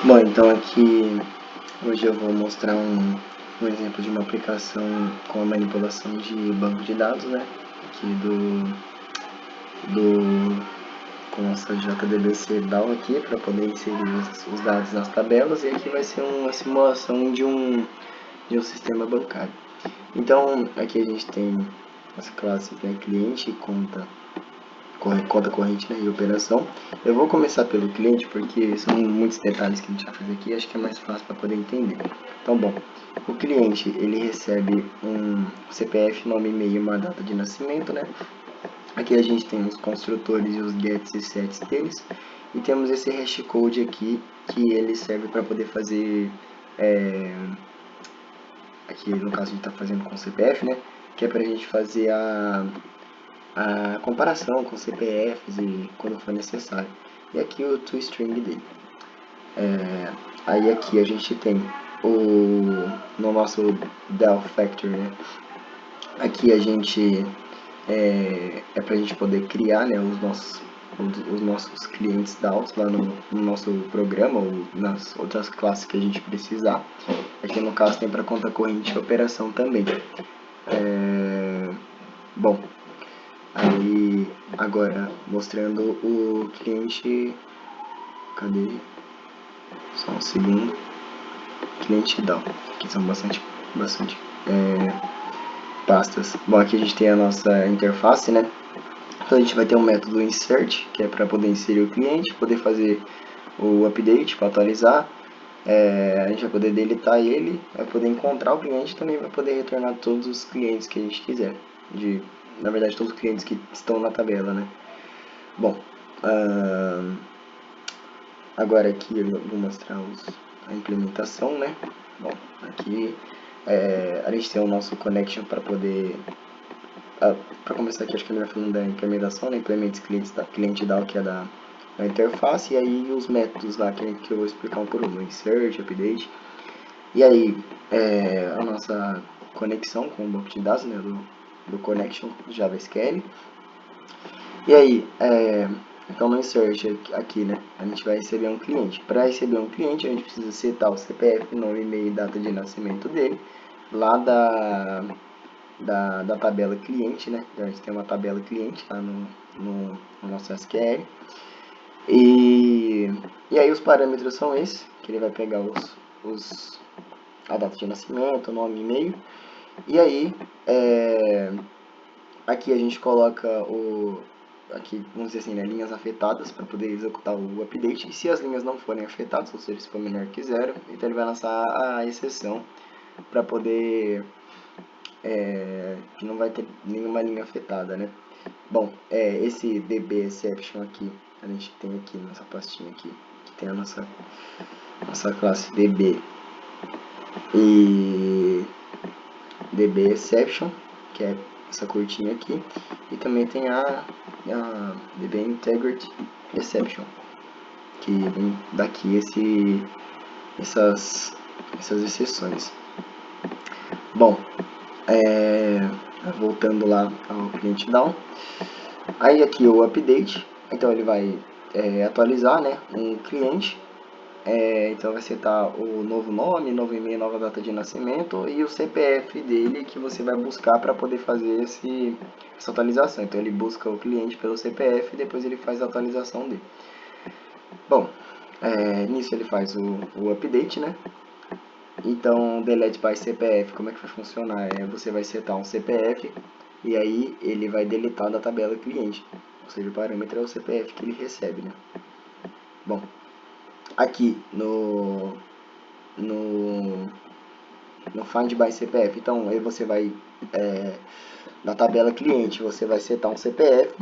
Bom, então aqui hoje eu vou mostrar um exemplo de uma aplicação com a manipulação de banco de dados, né? Aqui com essa JDBC DAO aqui para poder inserir os dados nas tabelas, e aqui vai ser uma simulação de um sistema bancário. Então aqui a gente tem as classes, né, cliente, conta corrente, né, e operação. Eu vou começar pelo cliente porque são muitos detalhes que a gente vai fazer aqui, acho que é mais fácil para poder entender. Então, bom, o cliente ele recebe um CPF, nome, e-mail e uma data de nascimento, né? Aqui a gente tem os construtores e os gets e sets deles, e temos esse hash code aqui que ele serve para poder fazer, aqui no caso a gente está fazendo com o CPF, né? Que é para a gente fazer a comparação com CPFs e quando for necessário. E aqui o toString dele. Aí aqui a gente tem no nosso Delphi Factory, né? Aqui a gente é para a gente poder criar, né, os nossos clientes DAOs lá no nosso programa ou nas outras classes que a gente precisar. Aqui no caso tem para conta corrente e operação também. Bom, aí agora mostrando o cliente, cadê? Só um segundo. Cliente DAO, que são bastante pastas. Bom, aqui a gente tem a nossa interface, né? Então a gente vai ter um método insert, que é para poder inserir o cliente, poder fazer o update para atualizar. A gente vai poder deletar ele, vai poder encontrar o cliente, também vai poder retornar todos os clientes que a gente quiser. Na verdade, todos os clientes que estão na tabela, né? Bom, agora aqui eu vou mostrar a implementação, né? Bom, aqui a gente tem o nosso connection para poder... para começar aqui, acho que ele vai falando da implementação, né? Implemente cliente DAO, que é da interface, e aí os métodos lá que eu vou explicar um por um, insert, update. E aí, a nossa conexão com o banco de dados, né, do connection JavaSQL. E aí, então no insert aqui, né, a gente vai receber um cliente. Para receber um cliente, a gente precisa setar o CPF, nome, e-mail e data de nascimento dele, lá da tabela cliente, né? Então a gente tem uma tabela cliente lá no nosso SQL. E aí os parâmetros são esses, que ele vai pegar a data de nascimento, nome, e-mail. E aí, aqui a gente coloca aqui, vamos dizer assim, né, linhas afetadas para poder executar o update. E se as linhas não forem afetadas, ou seja, se for menor que zero, então ele vai lançar a exceção para poder que não vai ter nenhuma linha afetada, né? Bom, esse DB exception aqui, a gente tem aqui nessa pastinha aqui, que tem a nossa classe DB e DB exception, que é essa curtinha aqui, e também tem a DB integrity exception, que vem daqui essas exceções. Bom, voltando lá ao cliente down, aí aqui o update, então ele vai atualizar, né, um cliente, então vai setar o novo nome, novo e-mail, nova data de nascimento e o CPF dele que você vai buscar para poder fazer essa atualização. Então ele busca o cliente pelo CPF e depois ele faz a atualização dele. Bom, nisso ele faz o update, né? Então, delete by CPF, como é que vai funcionar? Você vai setar um CPF e aí ele vai deletar da tabela cliente, ou seja, o parâmetro é o CPF que ele recebe, né? Bom, aqui no find by CPF, então aí você vai na tabela cliente, você vai setar um CPF,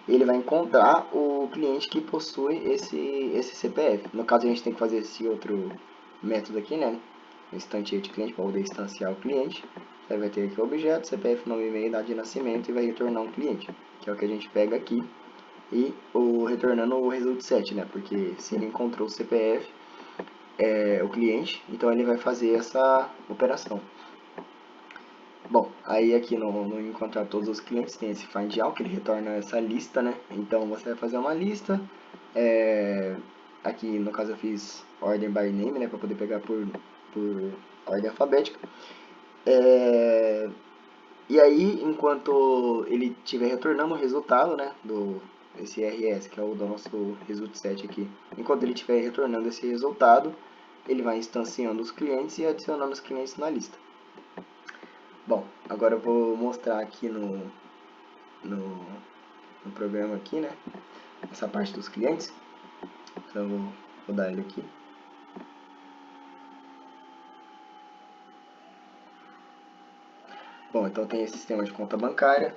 ele vai encontrar o cliente que possui esse CPF. No caso a gente tem que fazer esse outro método aqui, né? Instantiate cliente para poder instanciar o cliente. Aí vai ter aqui o objeto, CPF, nome, e-mail, data de nascimento e vai retornar um cliente, que é o que a gente pega aqui. E retornando o result set, né? Porque se ele encontrou o CPF, o cliente, então ele vai fazer essa operação. Bom, aí aqui no encontrar todos os clientes tem esse find all, que ele retorna essa lista, né? Então você vai fazer uma lista, Aqui no caso eu fiz ordem by name, né, para poder pegar por ordem alfabética. E aí, enquanto ele estiver retornando o resultado, né, esse RS, que é o do nosso result set aqui, enquanto ele estiver retornando esse resultado, ele vai instanciando os clientes e adicionando os clientes na lista. Bom, agora eu vou mostrar aqui no programa aqui, né, essa parte dos clientes. Então eu vou rodar ele aqui. Bom, então tem esse sistema de conta bancária.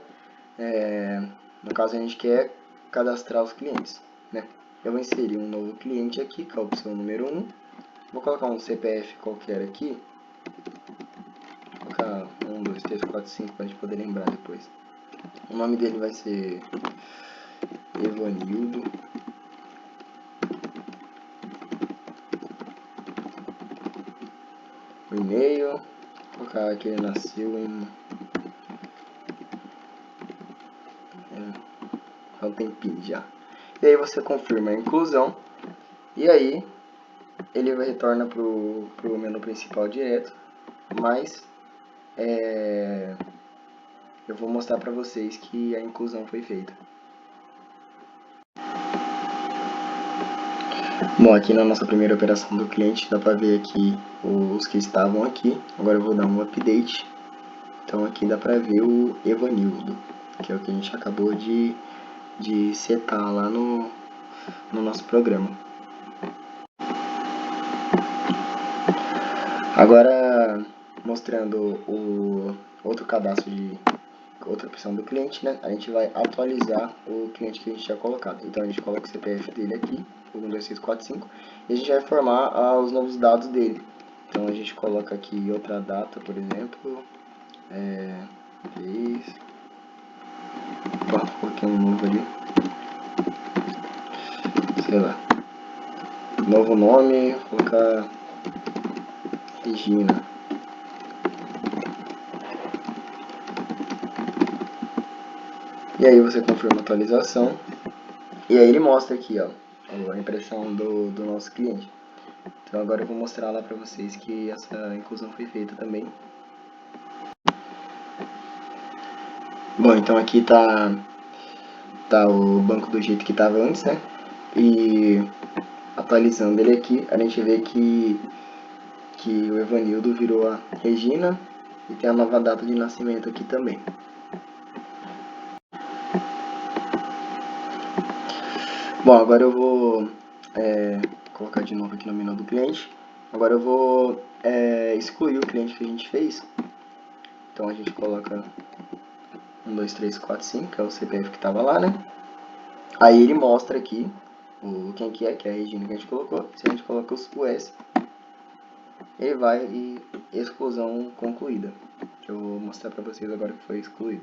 No caso a gente quer cadastrar os clientes, né? Eu vou inserir um novo cliente aqui, que é a opção número 1. Vou colocar um CPF qualquer aqui. Vou colocar 1, 2, 3, 4, 5 para a gente poder lembrar depois. O nome dele vai ser Evanildo. O e-mail, vou colocar que ele nasceu em há um tempinho já. E aí você confirma a inclusão. E aí ele retorna para o menu principal direto. Mas eu vou mostrar para vocês que a inclusão foi feita. Bom, aqui na nossa primeira operação do cliente, dá para ver aqui os que estavam aqui. Agora eu vou dar um update. Então aqui dá para ver o Evanildo, que é o que a gente acabou de setar lá no nosso programa. Agora, mostrando o outro cadastro de outra opção do cliente, né? A gente vai atualizar o cliente que a gente tinha colocado. Então a gente coloca o CPF dele aqui, 12645, e a gente vai formar os novos dados dele. Então a gente coloca aqui outra data, por exemplo, coloquei um novo ali, sei lá, novo nome, vou colocar Regina. E aí você confirma a atualização. E aí ele mostra aqui, ó, a impressão do nosso cliente. Então agora eu vou mostrar lá para vocês que essa inclusão foi feita também. Bom, então aqui tá o banco do jeito que estava antes, né? E atualizando ele aqui, a gente vê que o Evanildo virou a Regina e tem a nova data de nascimento aqui também. Bom, agora eu vou colocar de novo aqui no menu do cliente. Agora eu vou excluir o cliente que a gente fez. Então a gente coloca 1, 2, 3, 4, 5, que é o CPF que estava lá, né? Aí ele mostra aqui quem que é a Regina que a gente colocou. Se a gente coloca o S, ele vai e exclusão concluída. Que eu vou mostrar para vocês agora que foi excluído.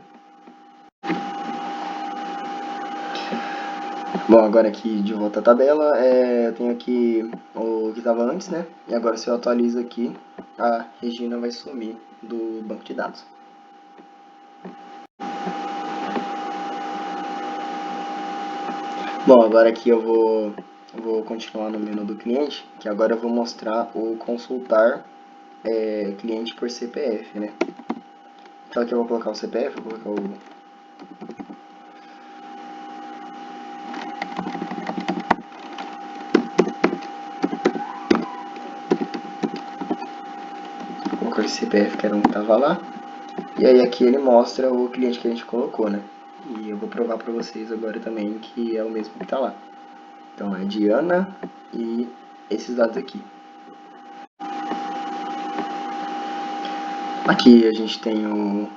Bom, agora aqui de volta à tabela, eu tenho aqui o que estava antes, né? E agora se eu atualizo aqui, a Regina vai sumir do banco de dados. Bom, agora aqui eu vou continuar no menu do cliente, que agora eu vou mostrar o consultar cliente por CPF, né? Então aqui eu vou colocar o CPF, vou colocar esse CPF que era um que estava lá. E aí aqui ele mostra o cliente que a gente colocou, né? E eu vou provar para vocês agora também que é o mesmo que está lá. Então é Diana e esses dados aqui. Aqui a gente tem o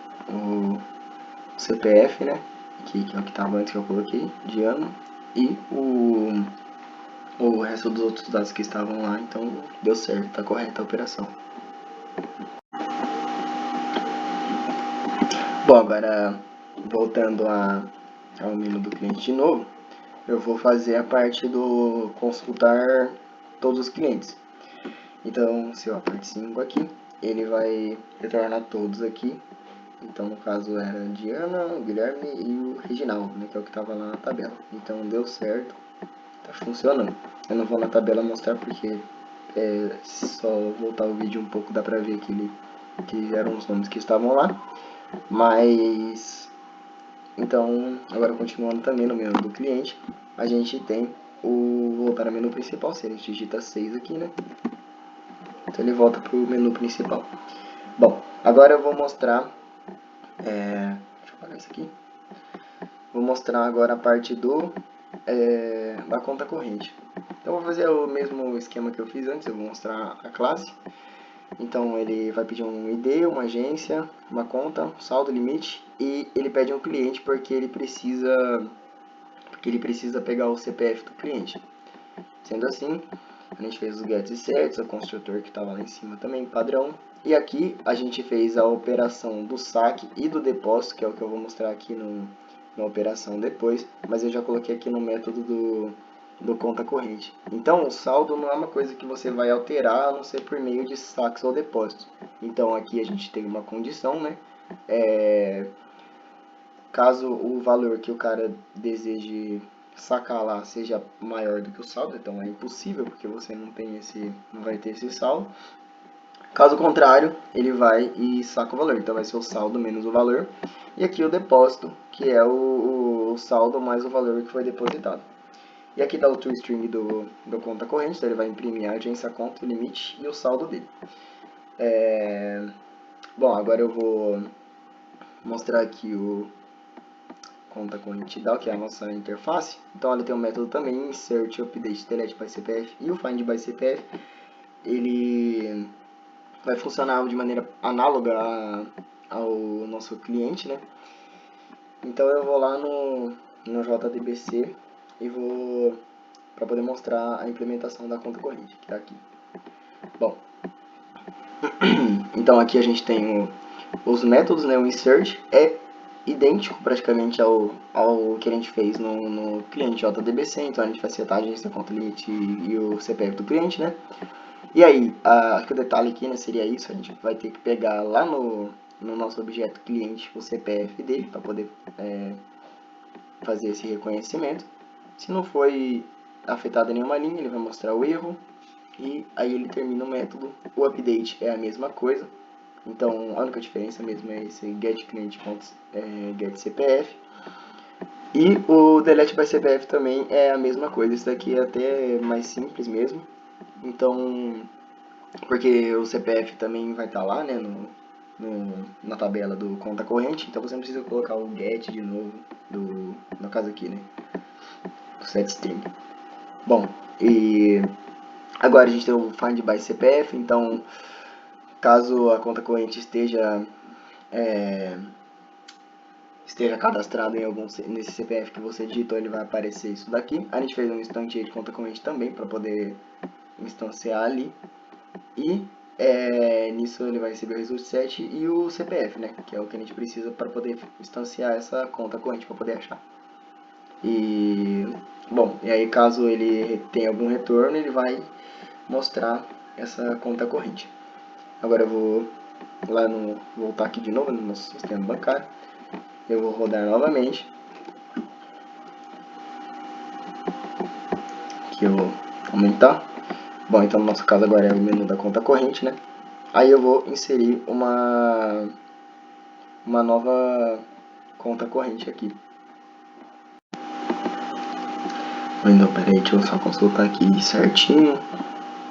CPF, né? Aqui, que é o que estava antes que eu coloquei, Diana. E o resto dos outros dados que estavam lá, então deu certo, está correta a operação. Bom, agora voltando ao menu do cliente de novo, eu vou fazer a parte do consultar todos os clientes. Então, se eu aperto 5 aqui, ele vai retornar todos aqui. Então, no caso, era a Diana, o Guilherme e o Reginaldo, né, que é o que estava lá na tabela. Então, deu certo, tá funcionando. Eu não vou na tabela mostrar porque só voltar o vídeo um pouco dá pra ver que eram os nomes que estavam lá. Mas, então, agora continuando também no menu do cliente, a gente tem voltar ao menu principal. Se a gente digita 6 aqui, né? Então ele volta pro menu principal. Bom, agora eu vou mostrar, deixa eu apagar isso aqui. Vou mostrar agora a parte da conta corrente. Então eu vou fazer o mesmo esquema que eu fiz antes, eu vou mostrar a classe. Então ele vai pedir um ID, uma agência, uma conta, um saldo, limite, e ele pede um cliente porque ele precisa pegar o CPF do cliente. Sendo assim, a gente fez os gets e sets, o construtor que estava lá em cima também, padrão. E aqui a gente fez a operação do saque e do depósito, que é o que eu vou mostrar aqui na operação depois, mas eu já coloquei aqui no método do conta corrente. Então, o saldo não é uma coisa que você vai alterar, a não ser por meio de saques ou depósitos. Então, aqui a gente tem uma condição, né? Caso o valor que o cara deseje sacar lá seja maior do que o saldo, então é impossível, porque você não vai ter esse saldo. Caso contrário, ele vai e saca o valor, então vai ser o saldo menos o valor. E aqui o depósito, que é o saldo mais o valor que foi depositado. E aqui está o toString do conta corrente, então ele vai imprimir a agência, a conta, o limite e o saldo dele. Bom, agora eu vou mostrar aqui o conta corrente DAO, que é a nossa interface. Então ele tem um método também, insert, update, delete by CPF e o find by CPF. Ele vai funcionar de maneira análoga ao nosso cliente, né? Então eu vou lá no JDBC e vou para poder mostrar a implementação da conta corrente, que está aqui. Bom, então aqui a gente tem os métodos, né? O insert é idêntico praticamente ao que a gente fez no cliente JDBC, então a gente vai setar a agência, conta, limite e o CPF do cliente, né? E aí, acho que o detalhe aqui, né, seria isso, a gente vai ter que pegar lá no nosso objeto cliente o CPF dele para poder fazer esse reconhecimento. Se não foi afetada nenhuma linha, ele vai mostrar o erro e aí ele termina o método. O update é a mesma coisa, então a única diferença mesmo é esse getClient.getCPF. E o delete by CPF também é a mesma coisa, isso daqui é até mais simples mesmo. Então, porque o CPF também vai estar lá, né, na tabela do conta corrente, então você não precisa colocar o get de novo, no caso aqui, né, do setString. Bom, e agora a gente tem o find by CPF, então caso a conta corrente esteja cadastrado nesse CPF que você digitou, ele vai aparecer isso daqui. A gente fez um instantiate de conta corrente também para poder instanciar ali. E nisso ele vai receber o result set e o CPF, né? Que é o que a gente precisa para poder instanciar essa conta corrente para poder achar. E bom, e aí caso ele tenha algum retorno, ele vai mostrar essa conta corrente. Agora eu vou voltar aqui de novo no nosso sistema bancário. Eu vou rodar novamente. Aqui eu vou aumentar. Bom, então no nosso caso agora é o menu da conta corrente, né? Aí eu vou inserir uma nova conta corrente aqui. Então, peraí, deixa eu só consultar aqui certinho.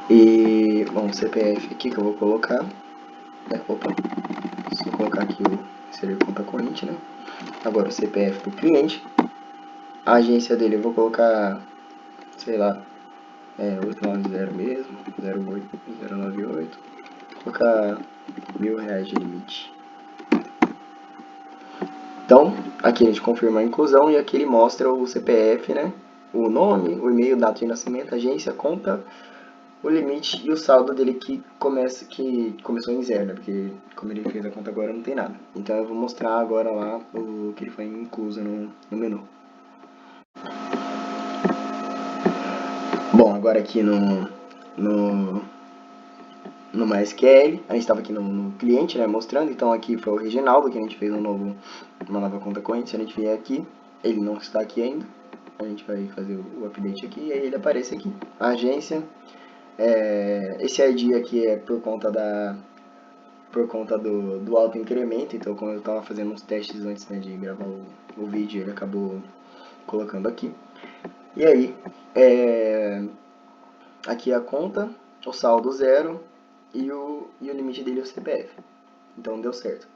E, bom, o CPF aqui que eu vou colocar. Opa, só colocar aqui o inserir conta corrente, né? Agora o CPF do cliente. A agência dele eu vou colocar, sei lá, 890 mesmo, 098. Vou colocar R$1.000 de limite. Então, aqui a gente confirma a inclusão e aqui ele mostra o CPF, né? O nome, o e-mail, data de nascimento, agência, conta, o limite e o saldo dele que começou em 0, né? Porque como ele fez a conta agora não tem nada. Então eu vou mostrar agora lá o que ele foi incluso no menu. Bom, agora aqui no MySQL, a gente estava aqui no cliente, né, mostrando, então aqui foi o Reginaldo, que a gente fez uma nova conta corrente. Se a gente vier aqui, ele não está aqui ainda, A gente vai fazer o update aqui e aí ele aparece aqui. A agência, esse ID aqui é por conta do alto incremento, então como eu estava fazendo uns testes antes, né, de gravar o vídeo, ele acabou colocando aqui. E aí, aqui a conta, o saldo 0 e o limite dele é o CPF. Então deu certo.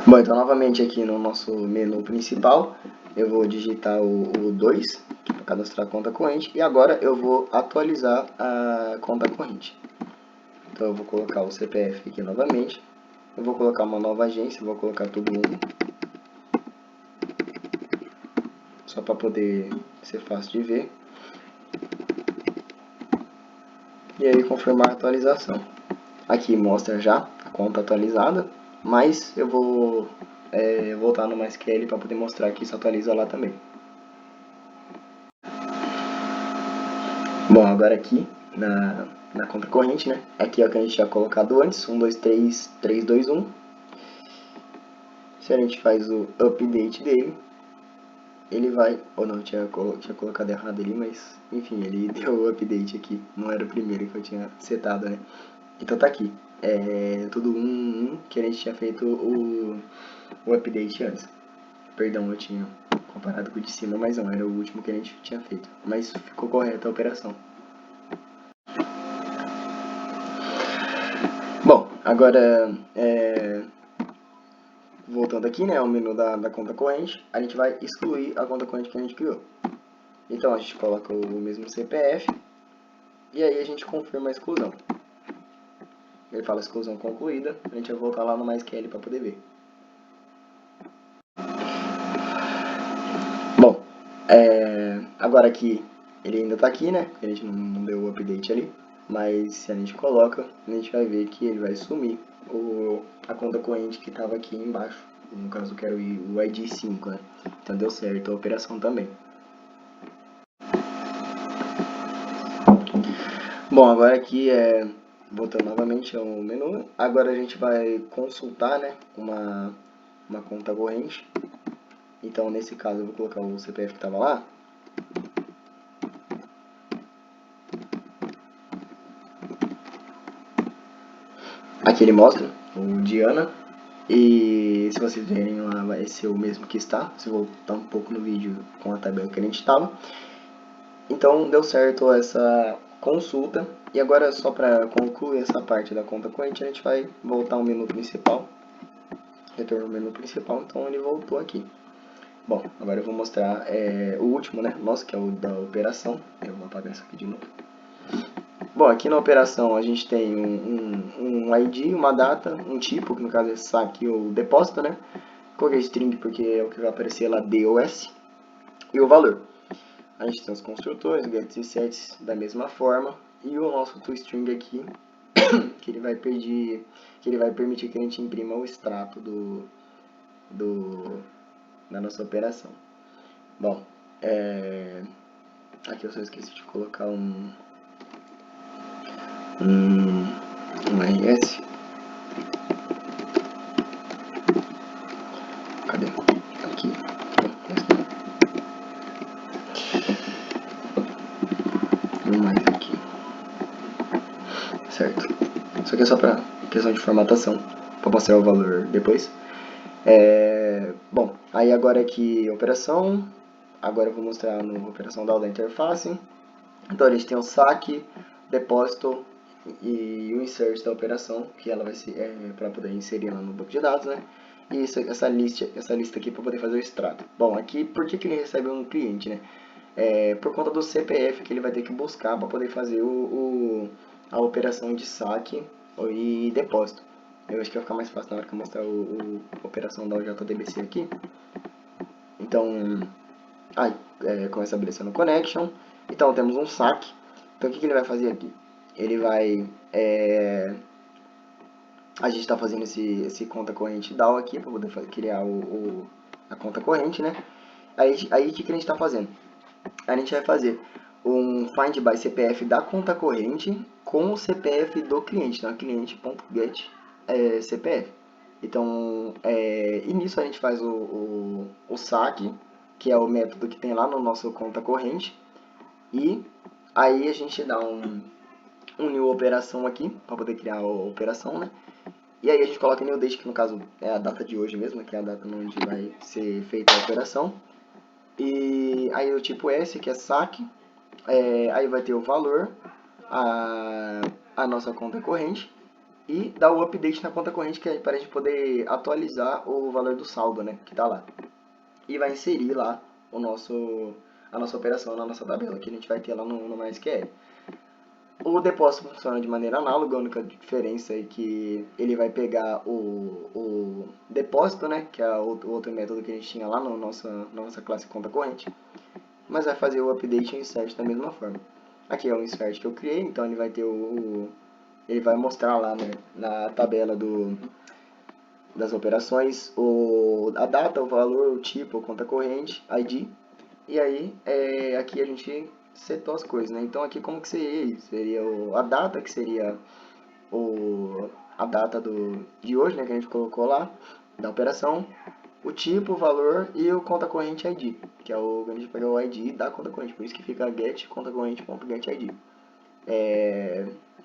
Bom, então novamente aqui no nosso menu principal, eu vou digitar o 2, para cadastrar a conta corrente, e agora eu vou atualizar a conta corrente. Então eu vou colocar o CPF aqui novamente, eu vou colocar uma nova agência, vou colocar tudo 1, só para poder ser fácil de ver. E aí confirmar a atualização. Aqui mostra já a conta atualizada, mas eu vou voltar no MySQL para poder mostrar que isso atualiza lá também. Bom, agora aqui na conta corrente, né? Aqui é o que a gente tinha colocado antes, 1, 2, 3, 3, 2, 1. Se a gente faz o update dele, ele vai... Ou não, eu tinha colocado errado ali, mas enfim, ele deu o update aqui. Não era o primeiro que eu tinha setado, né? Então tá aqui. Tudo 1, 1, que a gente tinha feito o update antes. Perdão, eu tinha comparado com o de cima, mas não, era o último que a gente tinha feito. Mas ficou correta a operação. Bom, agora voltando aqui, né, ao menu da conta corrente, a gente vai excluir a conta corrente que a gente criou. Então a gente coloca o mesmo CPF e aí a gente confirma a exclusão. Ele fala exclusão concluída, a gente vai voltar lá no MySQL para poder ver. Bom, agora aqui, ele ainda está aqui, né, a gente não deu o update ali, mas se a gente coloca, a gente vai ver que ele vai sumir a conta corrente que estava aqui embaixo, no caso eu quero o ID 5, né, então deu certo a operação também. Bom, agora aqui voltando novamente ao menu, agora a gente vai consultar, né, uma conta corrente. Então nesse caso eu vou colocar o CPF que estava lá. Aqui ele mostra o Diana. E se vocês verem lá, vai ser o mesmo que está. Se eu voltar um pouco no vídeo com a tabela que a gente estava. Então deu certo essa consulta. E agora só para concluir essa parte da conta corrente, a gente vai voltar ao menu principal. Retorno ao menu principal, então ele voltou aqui. Bom, agora eu vou mostrar o último, né? Nossa, que é o da operação. Eu vou apagar isso aqui de novo. Bom, aqui na operação a gente tem um ID, uma data, um tipo, que no caso é saque ou depósito, né? Coloquei string porque é o que vai aparecer lá, DOS, e o valor. A gente tem os construtores, gets e sets da mesma forma, e o nosso toString aqui, que ele vai permitir que a gente imprima o extrato da nossa operação. Bom, aqui eu só esqueci de colocar um RS. Cadê? Aqui. Mais aqui. Certo. Isso aqui é só para questão de formatação, para mostrar o valor depois. Bom, aí agora aqui operação. Agora eu vou mostrar na operação da interface. Então a gente tem o saque, depósito e o insert da operação, que ela vai ser para poder inserir lá no banco de dados, né? E essa lista aqui para poder fazer o extrato. Bom, aqui por que ele recebe um cliente, né? Por conta do CPF que ele vai ter que buscar para poder fazer a operação de saque e depósito. Eu acho que vai ficar mais fácil na hora que eu mostrar a operação da JDBC aqui. Então, começa estabelecendo o connection. Então temos um saque. Então o que ele vai fazer aqui? Ele vai... a gente está fazendo esse conta corrente DAO aqui para poder criar a conta corrente, né? Aí o que a gente está fazendo? A gente vai fazer um find by CPF da conta corrente com o CPF do cliente, então cliente.get CPF. Então, e nisso a gente faz o saque, que é o método que tem lá no nosso conta corrente. E aí a gente dá um new operação aqui, para poder criar a operação, né? E aí a gente coloca new date, que no caso é a data de hoje mesmo, que é a data onde vai ser feita a operação. E aí o tipo S, que é saque, aí vai ter o valor, a nossa conta corrente, e dá o update na conta corrente, que é para a gente poder atualizar o valor do saldo, né, que está lá. E vai inserir lá a nossa operação na nossa tabela, que a gente vai ter lá no MySQL. O depósito funciona de maneira análoga, a única diferença é que ele vai pegar o depósito, né, que é o outro método que a gente tinha lá na nossa classe conta corrente, mas vai fazer o update e o insert da mesma forma. Aqui é o insert que eu criei, então ele vai ter ele vai mostrar lá, né, na tabela das operações a data, o valor, o tipo, a conta corrente, ID, e aí aqui a gente setou as coisas, né? Então aqui como que seria isso? Seria a data, que seria a data de hoje, né, que a gente colocou lá, da operação, o tipo, o valor e o conta corrente ID, que é a gente pegou o ID da conta corrente, por isso que fica get conta corrente.getID.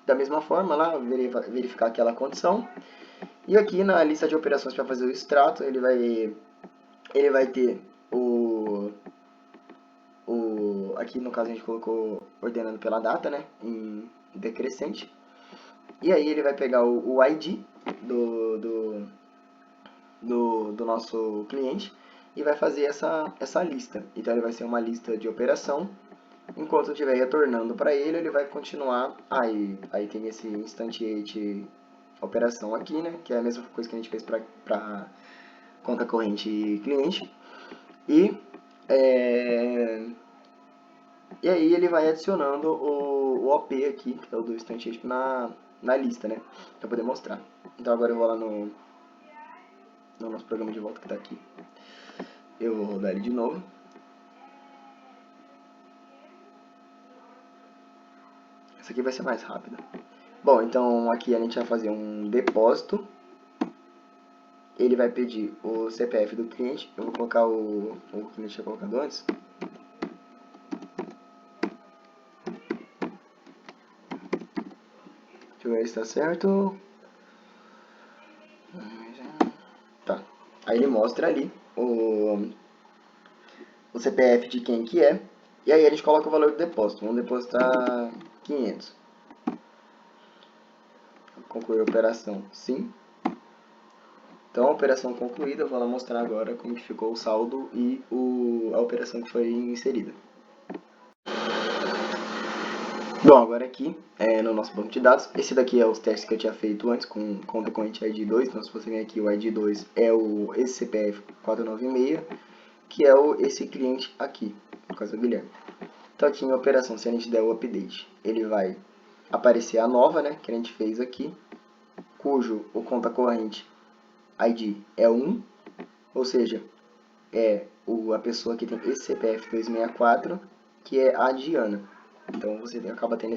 Da mesma forma lá, verificar aquela condição. E aqui na lista de operações para fazer o extrato, ele vai ter aqui no caso a gente colocou ordenando pela data, né, em decrescente. E aí ele vai pegar o ID do nosso cliente e vai fazer essa lista. Então ele vai ser uma lista de operação. Enquanto eu estiver retornando para ele vai continuar. Aí tem esse instantiate operação aqui, né, que é a mesma coisa que a gente fez para conta corrente e cliente. E aí ele vai adicionando o OP aqui, que é o do instantiate, na lista, né, para poder mostrar. Então agora eu vou lá no nosso programa de volta que está aqui. Eu vou rodar ele de novo. Essa aqui vai ser mais rápida. Bom, então aqui a gente vai fazer um depósito. Ele vai pedir o CPF do cliente. Eu vou colocar o que a gente tinha colocado antes. Deixa eu ver se está certo. Tá. Aí ele mostra ali o CPF de quem que é. E aí a gente coloca o valor do depósito. Vamos depositar 500. Concluir a operação. Sim. Então a operação concluída, eu vou lá mostrar agora como que ficou o saldo e a operação que foi inserida. Bom, agora aqui no nosso banco de dados, esse daqui é os testes que eu tinha feito antes com conta corrente ID2, então se você vir aqui o ID2 é esse CPF 496, que é esse cliente aqui, no caso do Guilherme. Então aqui em operação, se a gente der o update, ele vai aparecer a nova, né, que a gente fez aqui, cujo o conta corrente ID é 1, ou seja, é a pessoa que tem esse CPF 264, que é a Diana. Então você acaba tendo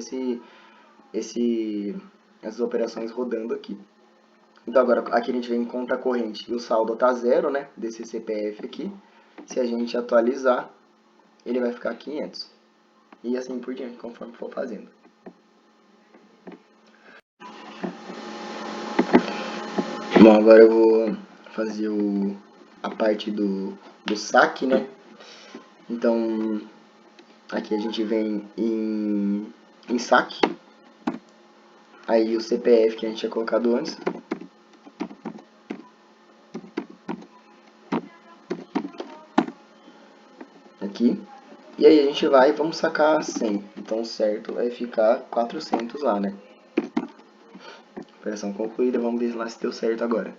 essas operações rodando aqui. Então agora aqui a gente vem em conta corrente e o saldo está zero, né, desse CPF aqui. Se a gente atualizar, ele vai ficar 500. E assim por diante, conforme for fazendo. Bom, agora eu vou fazer a parte do saque, né? Então, aqui a gente vem em saque. Aí o CPF que a gente tinha colocado antes. Aqui. E aí a gente vai e vamos sacar 100. Então o certo é ficar 400 lá, né? Operação concluída, vamos ver lá se deu certo agora.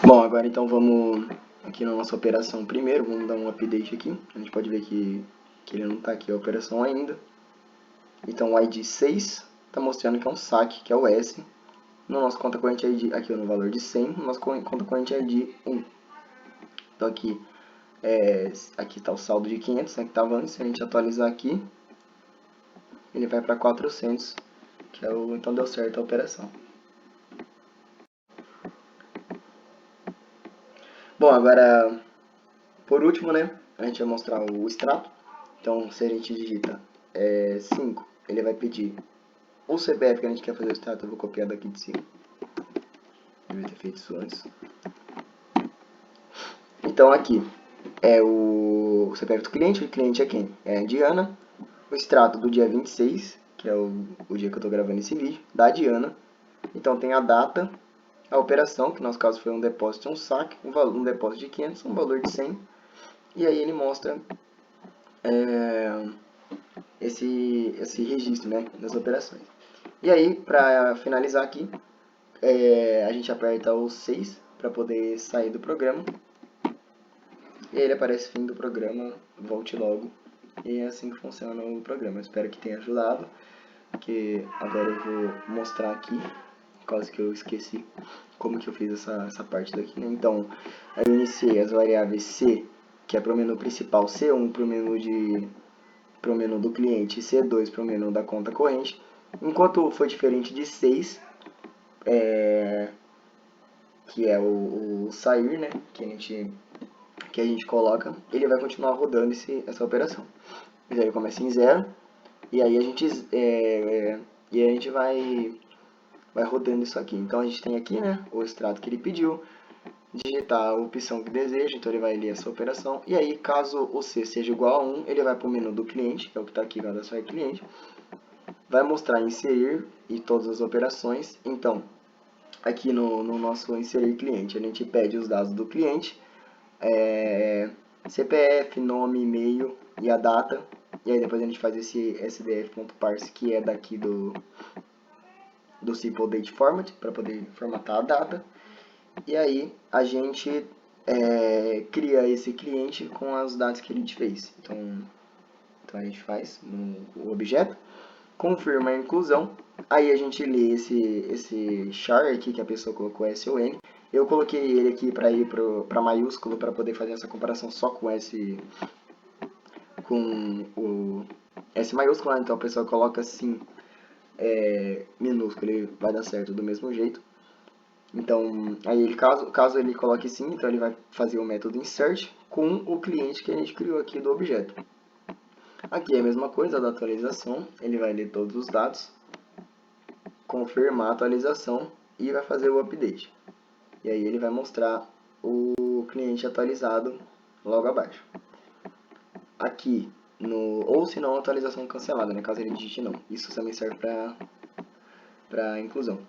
Bom, agora então vamos aqui na nossa operação primeiro, vamos dar um update aqui. A gente pode ver que ele não está aqui a operação ainda. Então o ID 6 está mostrando que é um saque, que é o S. No nosso conta corrente ID, aqui no valor de 100, no nosso conta corrente ID 1. Então aqui está o saldo de 500, né, que estava antes. Se a gente atualizar aqui, ele vai para 400 então deu certo a operação. Bom, agora, por último, né, a gente vai mostrar o extrato. Então, se a gente digita 5, ele vai pedir o CPF que a gente quer fazer o extrato. Eu vou copiar daqui de cima. Devia ter feito isso antes. Então, aqui é o CPF do cliente. O cliente é quem? É a Diana. O extrato do dia 26, que é o dia que eu estou gravando esse vídeo, da Diana. Então, tem a data, a operação, que no nosso caso foi um depósito e um saque, um depósito de 500, um valor de 100. E aí ele mostra esse registro, né, das operações. E aí, para finalizar aqui, a gente aperta o 6 para poder sair do programa. E aí ele aparece fim do programa, volte logo. E é assim que funciona o programa. Eu espero que tenha ajudado, porque agora eu vou mostrar aqui, quase que eu esqueci como que eu fiz essa parte daqui, né? Então, eu iniciei as variáveis C, que é para o menu principal, C1 para o menu do cliente e C2 para o menu da conta corrente. Enquanto for diferente de 6, que é o sair, né, que a gente coloca, ele vai continuar rodando essa operação. Mas aí começa em 0, e aí a gente vai rodando isso aqui. Então a gente tem aqui, né, o extrato que ele pediu, digitar a opção que deseja, então ele vai ler essa operação, e aí caso o C seja igual a 1, ele vai para o menu do cliente, que é o que está aqui, cadastrar cliente, vai mostrar inserir e todas as operações. Então, aqui no nosso inserir cliente, a gente pede os dados do cliente, CPF, nome, e-mail e a data, e aí depois a gente faz esse sdf.parse, que é daqui do simple date format, para poder formatar a data. E aí a gente cria esse cliente com os dados que a gente fez. Então a gente faz o objeto, confirma a inclusão, aí a gente lê esse char aqui que a pessoa colocou SON. Eu coloquei ele aqui para ir para maiúsculo, para poder fazer essa comparação só com o S maiúsculo, então a pessoa coloca assim minúsculo, ele vai dar certo do mesmo jeito. Então, aí ele, caso ele coloque sim, então ele vai fazer o método insert com o cliente que a gente criou aqui do objeto. Aqui é a mesma coisa da atualização, ele vai ler todos os dados, confirmar a atualização e vai fazer o update. E aí ele vai mostrar o cliente atualizado logo abaixo. Aqui, ou se não, atualização cancelada, né, caso ele digite não. Isso também serve para inclusão.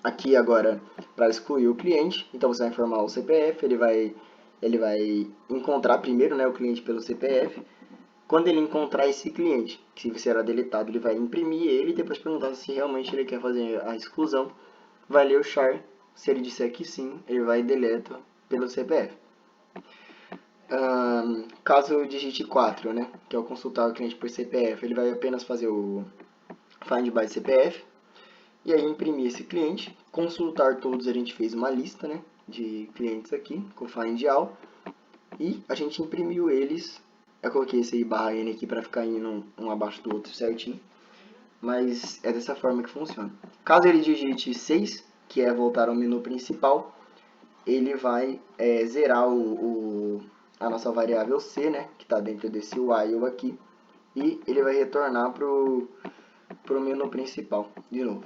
Aqui agora, para excluir o cliente, então você vai informar o CPF, ele vai encontrar primeiro, né, o cliente pelo CPF. Quando ele encontrar esse cliente, que será deletado, ele vai imprimir ele e depois perguntar se realmente ele quer fazer a exclusão. Vai ler o char, se ele disser que sim, ele vai e deleta pelo CPF. Caso digite 4, né, que é o consultar o cliente por CPF, ele vai apenas fazer o find by CPF. E aí imprimir esse cliente, consultar todos, a gente fez uma lista, né, de clientes aqui, com find all, e a gente imprimiu eles. Eu coloquei esse barra N aqui para ficar indo um abaixo do outro certinho, mas é dessa forma que funciona. Caso ele digite 6, que é voltar ao menu principal, ele vai zerar a nossa variável C, né, que está dentro desse while aqui, e ele vai retornar para o menu principal de novo.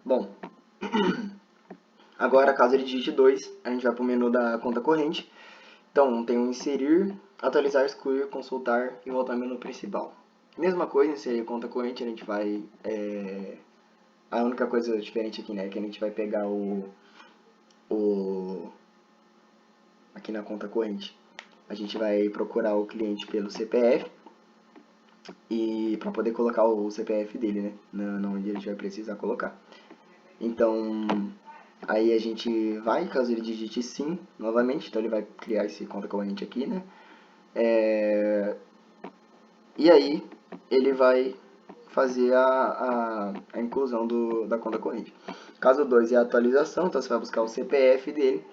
Bom, agora caso ele digite 2, a gente vai para o menu da conta corrente. Então tem o inserir, atualizar, excluir, consultar e voltar ao menu principal. Mesma coisa, inserir conta corrente, a gente vai... a única coisa diferente aqui, né, é que a gente vai pegar aqui na conta corrente, a gente vai procurar o cliente pelo CPF e para poder colocar o CPF dele, né, onde a gente vai precisar colocar. Então, aí a gente vai, caso ele digite sim, novamente, então ele vai criar esse conta corrente aqui, né? E aí ele vai fazer a inclusão da conta corrente. Caso 2 é a atualização, então você vai buscar o CPF dele,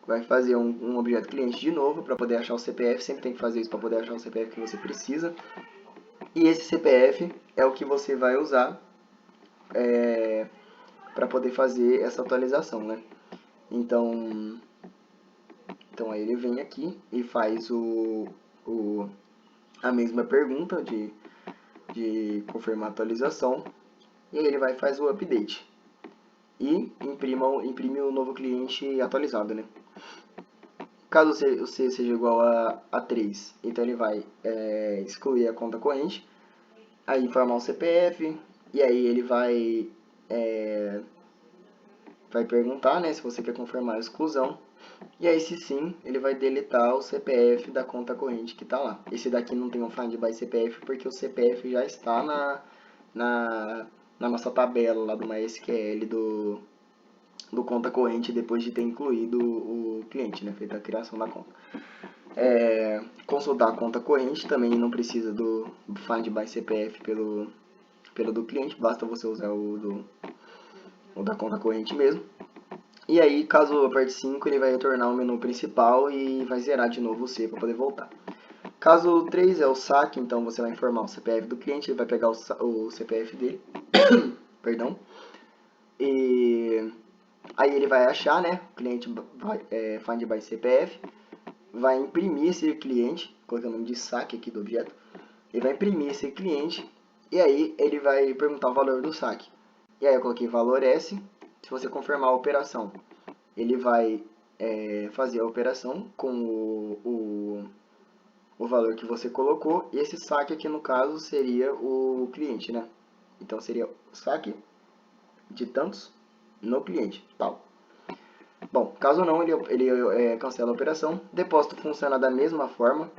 vai fazer um objeto cliente de novo para poder achar o CPF, sempre tem que fazer isso para poder achar o CPF que você precisa. E esse CPF é o que você vai usar para poder fazer essa atualização, né? Então aí ele vem aqui e faz a mesma pergunta de confirmar a atualização, e aí ele vai e faz o update e imprime o novo cliente atualizado, né? Caso você seja igual a 3, então ele vai excluir a conta corrente, aí informar o CPF, e aí ele vai perguntar, né, se você quer confirmar a exclusão, e aí se sim, ele vai deletar o CPF da conta corrente que está lá. Esse daqui não tem um find by CPF porque o CPF já está na nossa tabela lá do MySQL do conta corrente depois de ter incluído o cliente, né, feita a criação da conta. Consultar a conta corrente também não precisa do find by CPF pelo do cliente, basta você usar o da conta corrente mesmo. E aí, caso aperte 5, ele vai retornar o menu principal e vai zerar de novo o C para poder voltar. Caso 3 é o saque, então você vai informar o CPF do cliente, ele vai pegar o CPF dele, perdão, e aí ele vai achar, né, o cliente find by CPF, vai imprimir esse cliente, colocando o nome de saque aqui do objeto, ele vai imprimir esse cliente, e aí ele vai perguntar o valor do saque. E aí eu coloquei valor S. Se você confirmar a operação, ele vai fazer a operação com o valor que você colocou. E esse saque aqui, no caso, seria o cliente, né? Então, seria o saque de tantos no cliente, tal. Bom, caso não, ele cancela a operação. Depósito funciona da mesma forma.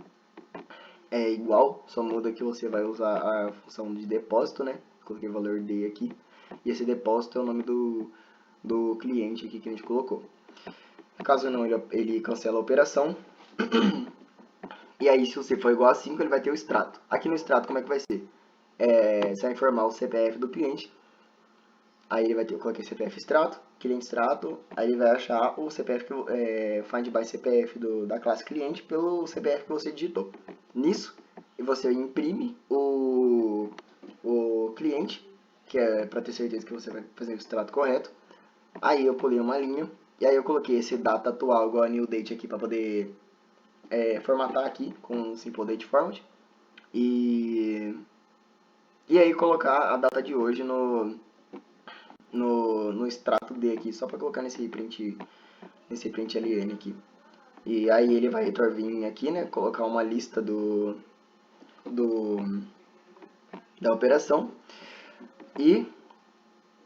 É igual, só muda que você vai usar a função de depósito, né? Coloquei o valor D aqui. E esse depósito é o nome do cliente aqui que a gente colocou. Caso não, ele cancela a operação. E aí, se você for igual a 5, ele vai ter o extrato. Aqui no extrato, como é que vai ser? Você vai informar o CPF do cliente. Aí ele vai ter, eu coloquei CPF extrato, cliente extrato. Aí ele vai achar o CPF, find by CPF da classe cliente pelo CPF que você digitou. Nisso, você imprime o cliente, que é para ter certeza que você vai fazer o extrato correto. Aí eu pulei uma linha, e aí eu coloquei esse data atual igual a new date aqui para poder formatar aqui com o simple date format. E aí colocar a data de hoje no extrato D aqui, só para colocar nesse print ln aqui. E aí ele vai vir aqui, né, colocar uma lista da operação, e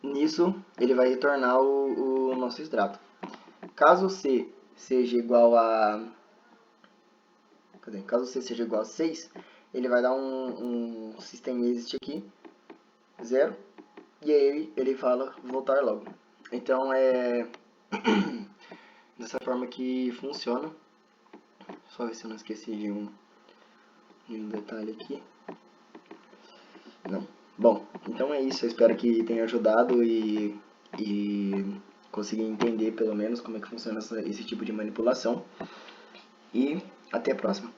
nisso ele vai retornar o nosso extrato. Caso C seja igual a caso C seja igual a 6, ele vai dar um system exit aqui, 0, e aí ele fala voltar logo. Então é dessa forma que funciona. Só ver se eu não esqueci de um detalhe aqui. Não. Bom, então é isso. Eu espero que tenha ajudado e conseguir entender pelo menos como é que funciona esse tipo de manipulação. E até a próxima.